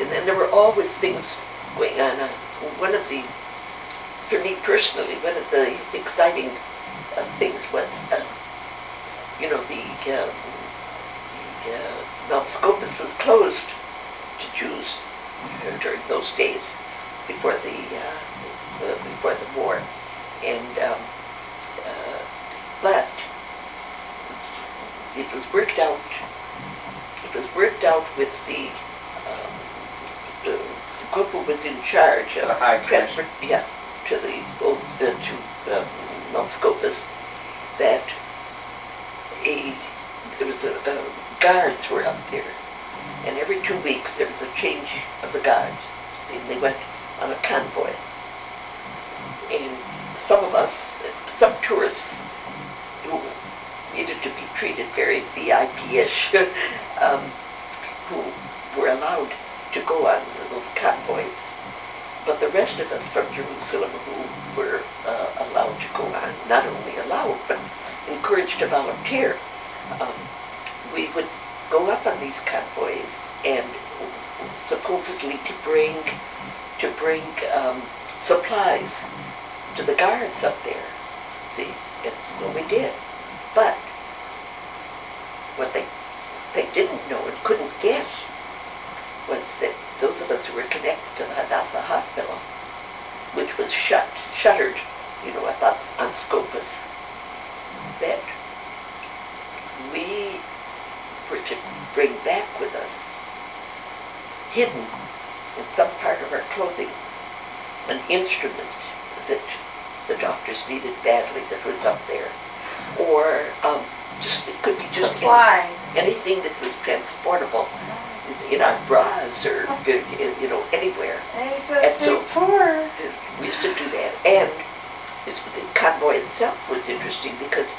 and there were always things going on. One of the, for me personally, one of the exciting things was, Mount Scopus was closed to Jews during those days before the war, and but it was worked out. It was worked out with the group who was in charge of transfer, to the to Mount Scopus, that guards were up there, and every 2 weeks there was a change of the guards. And they went on a convoy, and some tourists who needed to be treated very VIP-ish, who were allowed to go on those convoys. But the rest of us from Jerusalem who were allowed to go on, not only allowed, but encouraged to volunteer, we would go up on these convoys and supposedly to bring supplies to the guards up there. See, well, we did. But what they didn't know and couldn't guess was that those of us who were connected to the Hadassah Hospital, which was shuttered, up on Scopus, that we were to bring back with us, hidden in some part of our clothing, an instrument that the doctors needed badly that was up there, or it could be just anything that was transportable in our bras or anywhere. And so we used to do that, and the convoy itself was interesting because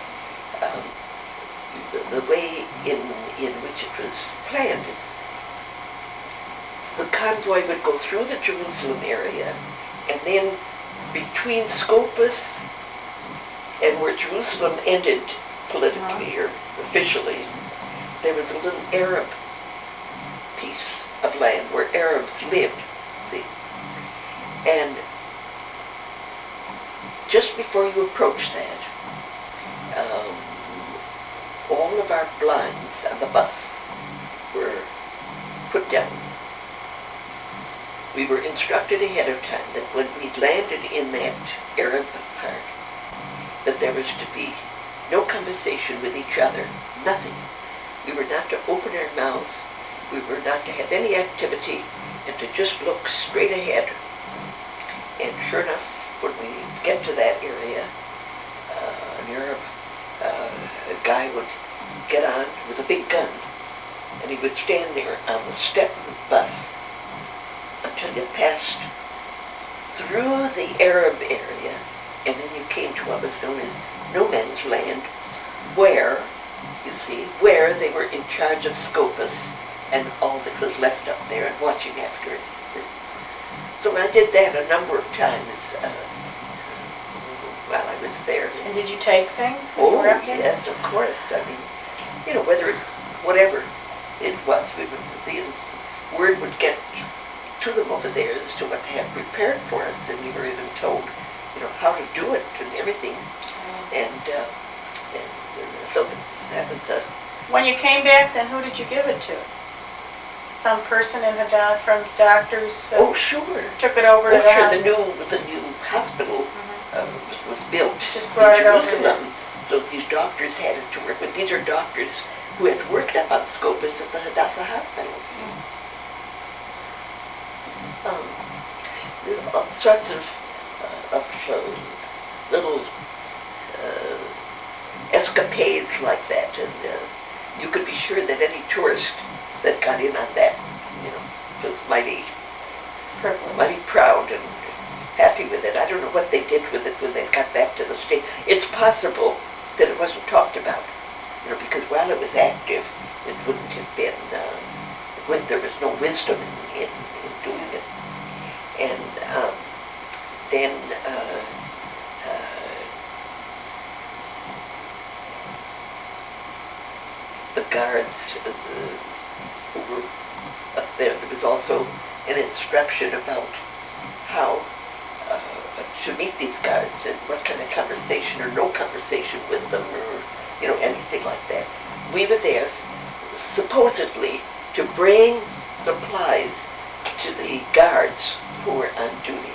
the way in which it was planned is the convoy would go through the Jerusalem area, and then between Scopus and where Jerusalem ended politically or officially, there was a little Arab piece of land where Arabs lived. See? And just before you approach that, all of our blinds on the bus were put down. We were instructed ahead of time that when we landed in that Arab part, that there was to be no conversation with each other, nothing. We were not to open our mouths, we were not to have any activity, and to just look straight ahead. And sure enough, when we get to that area, an Arab guy would get on with a big gun, and he would stand there on the step of the bus until you passed through the Arab area, and then you came to what was known as no man's land, where they were in charge of Scopus and all that was left up there and watching after it. So I did that a number of times while I was there. And did you take things when you were up there? Yes, of course. I mean, whatever it was, the word would get to them over there as to what they had prepared for us, and we were even told, how to do it and everything. And so that was When you came back, then who did you give it to? Some person in from doctors? Sure. Took it over to the hospital? The new hospital was built in Jerusalem. So these doctors had it to work with. These are doctors who had worked up on Scopus at the Hadassah Hospitals. All sorts of little escapades like that, and you could be sure that any tourist that got in on that, was mighty proud and happy with it. I don't know what they did with it when they got back to the state. It's possible that it wasn't talked about, because while it was active, it wouldn't have been, there was no wisdom in doing it. And then the guards who were up there was also an instruction about how to meet these guards and what kind of conversation or no conversation with them or, anything like that. We were there supposedly to bring supplies to the guards who were on duty.